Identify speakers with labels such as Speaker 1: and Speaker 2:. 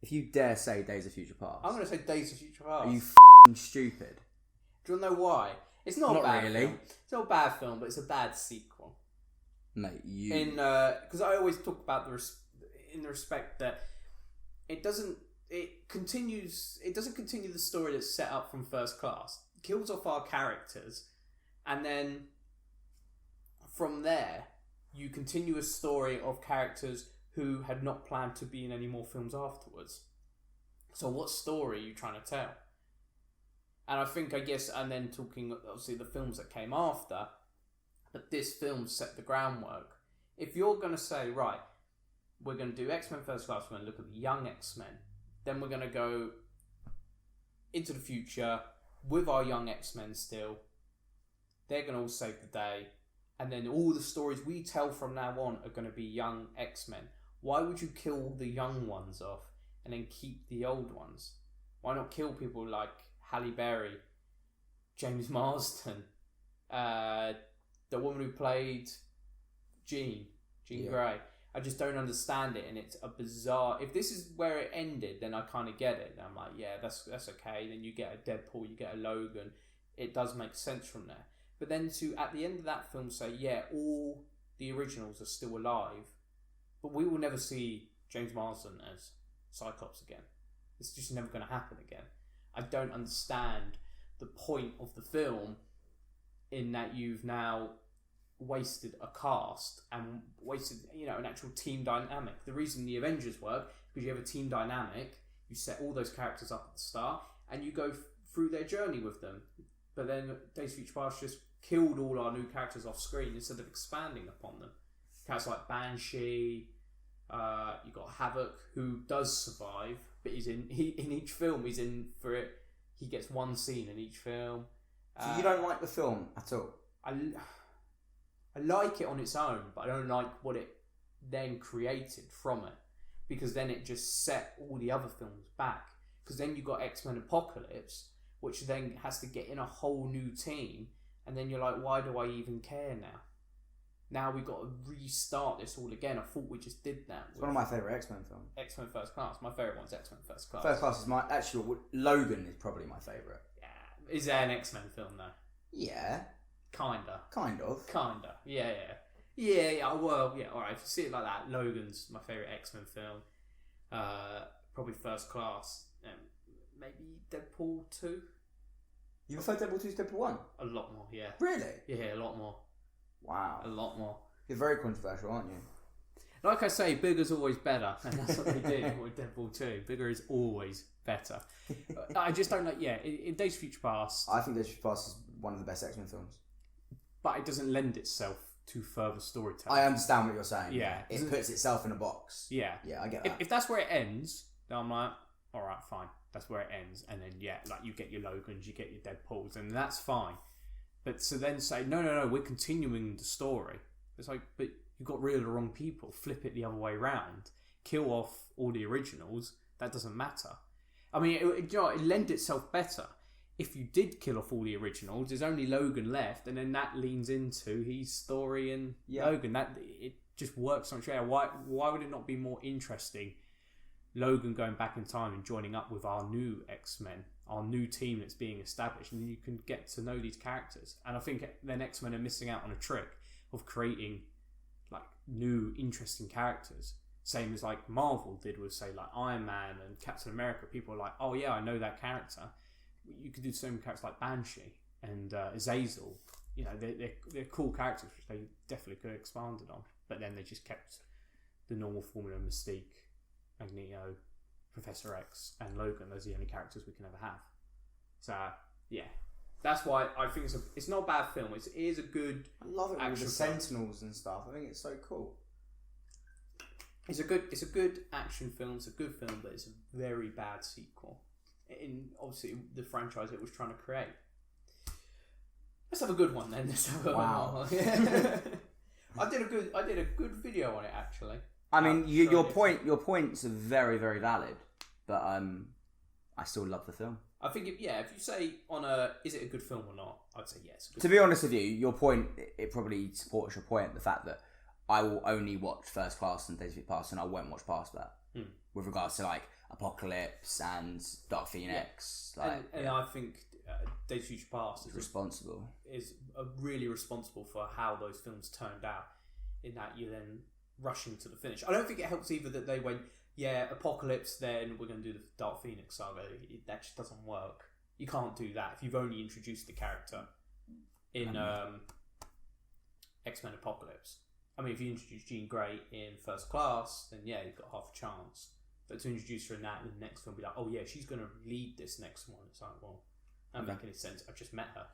Speaker 1: If you dare say Days of Future Past,
Speaker 2: I'm going to say Days of Future Past.
Speaker 1: are you f***ing stupid?
Speaker 2: Do you want to know why? It's not a bad
Speaker 1: really.
Speaker 2: film. It's not a bad film, but it's a bad sequel.
Speaker 1: Mate,
Speaker 2: Because I always talk about in the respect that it doesn't continue the story that's set up from First Class. It kills off our characters, and then from there you continue a story of characters who had not planned to be in any more films afterwards. So what story are you trying to tell? And I guess, and then talking obviously the films that came after, but this film set the groundwork. If you're going to say, right, we're going to do X-Men First Class, we're going to look at the young X-Men, then we're going to go into the future with our young X-Men still, they're going to all save the day, and then all the stories we tell from now on are going to be young X-Men. Why would you kill the young ones off and then keep the old ones? Why not kill people like Halle Berry, James Marsden, the woman who played Jean Grey? I just don't understand it, and it's a bizarre. If this is where it ended, then I kind of get it. And I'm like, yeah, that's okay. Then you get a Deadpool, you get a Logan. It does make sense from there. But then to at the end of that film say, yeah, all the originals are still alive, but we will never see James Marsden as Cyclops again. It's just never going to happen again. I don't understand the point of the film in that you've now wasted a cast and wasted, an actual team dynamic. The reason the Avengers work is because you have a team dynamic. You set all those characters up at the start and you go through their journey with them. But then Days of Future Past just killed all our new characters off screen instead of expanding upon them. Characters like Banshee, you got Havoc, who does survive, but in each film he's in for it. He gets one scene in each film.
Speaker 1: So you don't like the film at all?
Speaker 2: I like it on its own, but I don't like what it then created from it, because then it just set all the other films back. Because then you got X-Men Apocalypse, which then has to get in a whole new team, and then you're like, why do I even care now? Now we've got to restart this all again. I thought we just did that.
Speaker 1: It's one of my favourite X-Men films.
Speaker 2: X-Men First Class. My favourite one's X-Men First Class.
Speaker 1: First Class is my... Actually, Logan is probably my favourite.
Speaker 2: Yeah. Is there an X-Men film though?
Speaker 1: Yeah.
Speaker 2: Kinda.
Speaker 1: Kind of.
Speaker 2: Yeah. Yeah, well, yeah, alright. If you see it like that, Logan's my favourite X-Men film. Probably First Class. Maybe Deadpool 2.
Speaker 1: You prefer Deadpool 2 to Deadpool 1?
Speaker 2: A lot more, yeah.
Speaker 1: Really?
Speaker 2: Yeah, a lot more.
Speaker 1: Wow.
Speaker 2: A lot more.
Speaker 1: You're very controversial, aren't you?
Speaker 2: Like I say, bigger's always better, and that's what they did with Deadpool 2. Bigger is always better. I just don't like, in Days of Future Past...
Speaker 1: I think Days of Future Past is one of the best X-Men films.
Speaker 2: But it doesn't lend itself to further storytelling.
Speaker 1: I understand what you're saying.
Speaker 2: Yeah.
Speaker 1: It puts itself in a box.
Speaker 2: Yeah.
Speaker 1: Yeah, I get that.
Speaker 2: If that's where it ends, then I'm like, alright, fine. That's where it ends. And then, you get your Logans, you get your Deadpools, and that's fine. But to then say, no, we're continuing the story. It's like, but you got rid of the wrong people. Flip it the other way around. Kill off all the originals. That doesn't matter. I mean, it lends itself better. If you did kill off all the originals, there's only Logan left, and then that leans into his story and Logan. It just works so much better. Why would it not be more interesting? Logan going back in time and joining up with our new X-Men, our new team that's being established, and you can get to know these characters. And I think then X-Men are missing out on a trick of creating like new interesting characters, same as like Marvel did with say like Iron Man and Captain America. People are like, oh yeah, I know that character. You could do the same characters like Banshee and Azazel. They're cool characters which they definitely could have expanded on, but then they just kept the normal formula: Mystique, Magneto, Professor X, and Logan as the only characters we can ever have. So yeah, that's why I think it's not a bad film. It is a good.
Speaker 1: I love it with the
Speaker 2: film.
Speaker 1: Sentinels and stuff. I think it's so cool.
Speaker 2: It's a good action film. It's a good film, but it's a very bad sequel in obviously the franchise it was trying to create. Let's have a good one then.
Speaker 1: Wow.
Speaker 2: I did a good video on it actually.
Speaker 1: I mean, your points are very, very valid, but I still love the film.
Speaker 2: I think if you say is it a good film or not, I'd say yes.
Speaker 1: To be honest with you, your point, it probably supports your point, the fact that I will only watch First Class and Days of Future Past, and I won't watch past that. With regards to like, Apocalypse and Dark Phoenix.
Speaker 2: And I think Days of Future Past is
Speaker 1: responsible.
Speaker 2: Is really responsible for how those films turned out. In that you're then rushing to the finish. I don't think it helps either that they went, Apocalypse, then we're going to do the Dark Phoenix saga. That just doesn't work. You can't do that if you've only introduced the character in X-Men Apocalypse. I mean, if you introduce Jean Grey in First Class, then you've got half a chance. But to introduce her in that, in the next film, be like, oh yeah, she's going to lead this next one. It's like, well, that doesn't make any sense. I've just met her.